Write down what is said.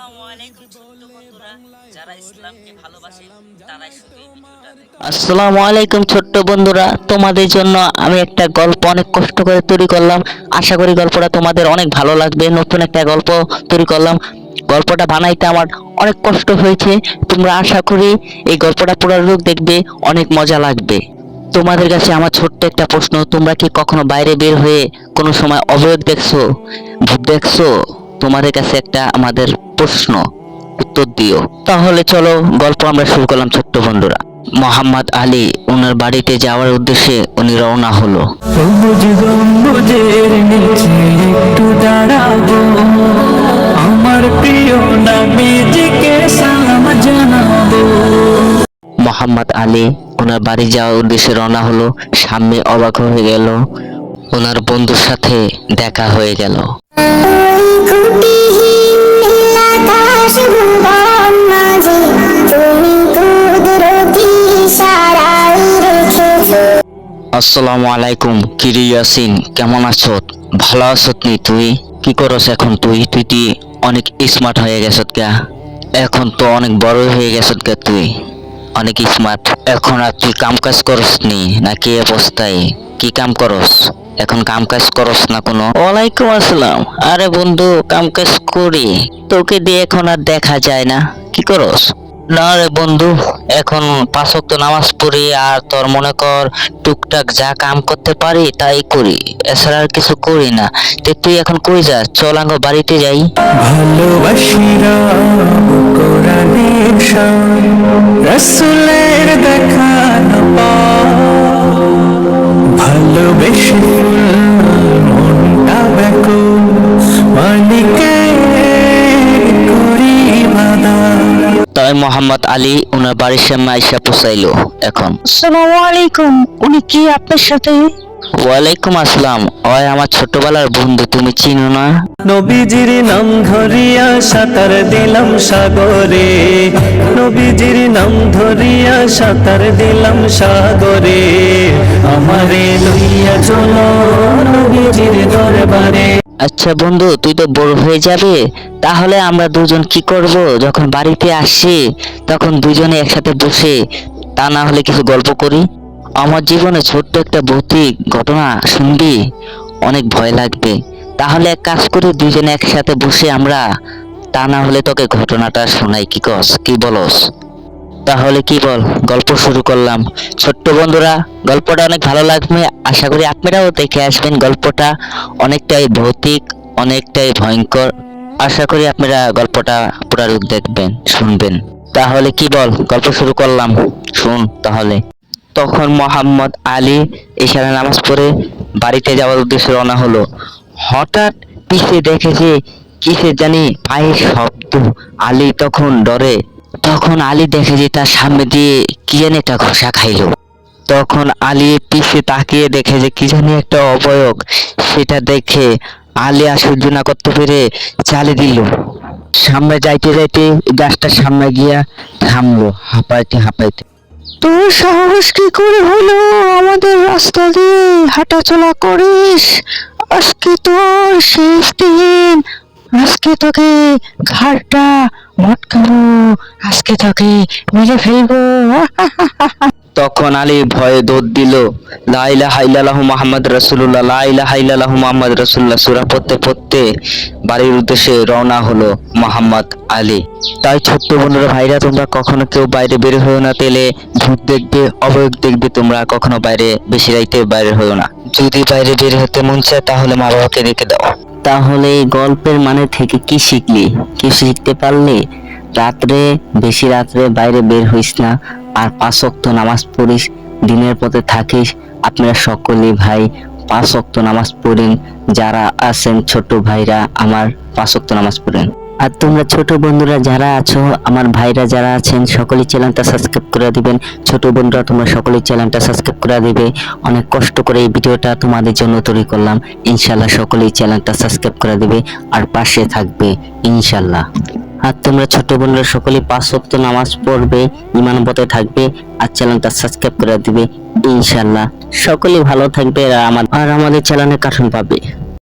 আসসালামু আলাইকুম ছোট্ট বন্ধুরা, যারা ইসলামকে ভালোবাসে তারাই শুধু এই ভিডিওটা দেখবে। আসসালামু আলাইকুম ছোট্ট বন্ধুরা, তোমাদের জন্য আমি একটা গল্প অনেক কষ্ট করে তৈরি করলাম। আশা করি গল্পটা তোমাদের অনেক ভালো লাগবে। নতুন একটা গল্প তৈরি করলাম। গল্পটা বানাইতে আমার অনেক কষ্ট হয়েছে। তোমরা আশা করি এই গল্পটা পুরো রূপ দেখবে, অনেক মজা লাগবে। তোমাদের কাছে আমার ছোট্ট একটা প্রশ্ন, তোমরা কি কখনো বাইরে বের হয়ে কোনো সময় অবয়ব দেখছো, ভূত দেখছো? তোমাদের কাছে একটা আমাদের প্রশ্ন, উত্তর দিও। তাহলে চলো গল্প আমরা শুরু করলাম ছোট্ট বন্ধুরা। মোহাম্মদ আলী ওনার বাড়িতে যাওয়ার উদ্দেশ্যে উনি রওনা হলো। সবুজ গম্বুজের নিচে একটু দাঁড়াবো, আমার প্রিয় নবীজিকে সালাম জানাবো। মোহাম্মদ আলী ওনার বাড়ি যাওয়ার উদ্দেশ্যে রওনা হলো। সামনে অবাক হয়ে গেল, ওনার বন্ধুর সাথে দেখা হয়ে গেল। আসসালামু আলাইকুম, কিরে ইয়াসিন, কেমন আছো? ভালো আছো নি? তুই কি করছ এখন? তুই অনেক স্মার্ট হয়ে গেছ কে? এখন তো অনেক বড় হয়ে গেছ কে? তুই অনেক স্মার্ট এখন। আর তুই কাম কাজ করস নি নাকি? অবস্থায় কি কাম করস এখন? কাম কাজ করস না কোনো? ওয়ালাইকুম আসসালাম। আরে বন্ধু, কাম কাজ করি, তোকে দিয়ে এখন আর দেখা যায় না। কি করস? না রে বন্ধু, এখন 5 ওয়াক্ত নামাজ পড়ি, আর তোর মনে কর টুকটাক যা কাম করতে পারি তাই করি, এছাড়া আর কিছু করি না। তুই এখন কই যাস? চল আঙ্গ বাড়িতে যাই। ভালোবাসিরা কোরআনের শান, রাসূলের দেখানো পথ, ভালোবেসে মনটা ব্যাকুল, মালিকের করি ইবাদত। তাই মোহাম্মদ আলী ওনার বাড়ির সামনে আইসা পৌঁছাইলো। এখন আসসালামু আলাইকুম, উনি কি আপনার সাথে? ওয়ালাইকুম আসসালাম। ওই আমার ছোটবেলার বন্ধু, তুমি চিনো না? নবীজির নাম ধরিয়া সাঁতার দিলাম সাগরে, নবীজির নাম ধরিয়া সাঁতার দিলাম সাগরে, আমারে লইয়া চলো নবীজির দরবারে। আচ্ছা বন্ধু, তুই তো বড় হয়ে যাবে, তাহলে আমরা দুজন কি করব, যখন বাড়িতে আসি তখন দুজনে একসাথে বসে, তা না হলে কিছু গল্প করি। আমার জীবনে ছোট্ট একটা ভৌতিক ঘটনা শুনবি, অনেক ভয় লাগবে। তাহলে এক কাজ করি, দুজনে একসাথে বসে আমরা, তা না হলে তোকে ঘটনাটা শোনাই। কি কস, কি বলস? তাহলে কি বল, গল্প শুরু করলাম। ছোট্ট বন্ধুরা, গল্পটা অনেক ভালো লাগবে, আশা করি আপনারাও দেখে আসবেন। গল্পটা অনেকটাই ভৌতিক, অনেকটাই ভয়ঙ্কর। আশা করি আপনারা গল্পটা পুরা রূপ দেখবেন, শুনবেন। তাহলে কি বল, গল্প শুরু করলাম, শুন তাহলে। তখন মোহাম্মদ আলী ইশারা নামাজ পড়ে বাড়িতে যাওয়ার উদ্দেশ্যে রওনা হলো। হঠাৎ পিছে দেখে যে কিসের জানি পায়ের শব্দ। আলী তখন ডরে। তখন আলী দেখে যে তার সামনে দিয়ে কি জানি একটা ঘষা খাইলো। তখন আলী পিছে তাকিয়ে দেখে যে কি জানি একটা অবয়ব। সেটা দেখে আলী আর সহ্য না করতে পেরে চালিয়ে দিল। সামনে যাইতে যাইতে গাছটার সামনে গিয়া থামলো, হাঁপাইতে হাঁপাইতে। তোর সাহস কি করে হলো আমাদের রাস্তা দিয়ে হাঁটাচলা করিস? আজকে তোর শেষ দিন, আজকে তোকে ঘাড়টা মটকাবো, আজকে তোকে মেরে ফেলবো। তখন আলী ভয়ে দৌড় দিল। লা ইলাহা ইল্লাল্লাহু মুহাম্মাদুর রাসূলুল্লাহ, লা ইলাহা ইল্লাল্লাহু মুহাম্মাদুর রাসূলুল্লাহ সূরা পড়তে পড়তে বাড়ির উদ্দেশ্যে রওনা হলো মোহাম্মদ আলী। তাই ছোট্ট বন্ধুরা, ভাইরা, তোমরা কখনো কেউ বাইরে বের হয়েও না, তেলে ভূত দেখবে, অবয়ব দেখবে। তোমরা কখনো বাইরে বেশি রাইতে বাইরে হয়েও না। যদি বাইরে বের হতে মন চায় তাহলে মা বাবাকে রেখে দাও। তাহলে এই গল্পের মানে থেকে কি শিখলি, কি শিখতে পারলি? বেশি রাত্রে বাইরে বের হইস না, আর 5 ওয়াক্ত নামাজ পড়িস, দিনের পথে থাকিস। আপনারা সকলেই ভাই 5 ওয়াক্ত নামাজ পড়েন। যারা আছেন ছোট ভাইরা আমার, 5 ওয়াক্ত নামাজ পড়েন। আর তোমরা ছোট বন্ধুরা যারা আছো, আমার ভাইরা যারা আছেন, সকলেই চ্যানেলটা সাবস্ক্রাইব করে দিবেন। ছোট বন্ধুরা তোমরা সকলেই চ্যানেলটা সাবস্ক্রাইব করে দিবে। অনেক কষ্ট করে এই ভিডিওটা তোমাদের জন্য তৈরি করলাম। ইনশাআল্লাহ সকলেই চ্যানেলটা সাবস্ক্রাইব করে দিবে আর পাশে থাকবে ইনশাআল্লাহ। আর তোমরা ছোট বন্ধুরা সকলেই 5 ওয়াক্ত নামাজ পড়বে, ঈমান পথে থাকবে, আর চ্যানেলটা সাবস্ক্রাইব করে দিবে ইনশাআল্লাহ। সকলেই ভালো থাকবে আর আমাদের চ্যানেলে কার্টুন পাবে।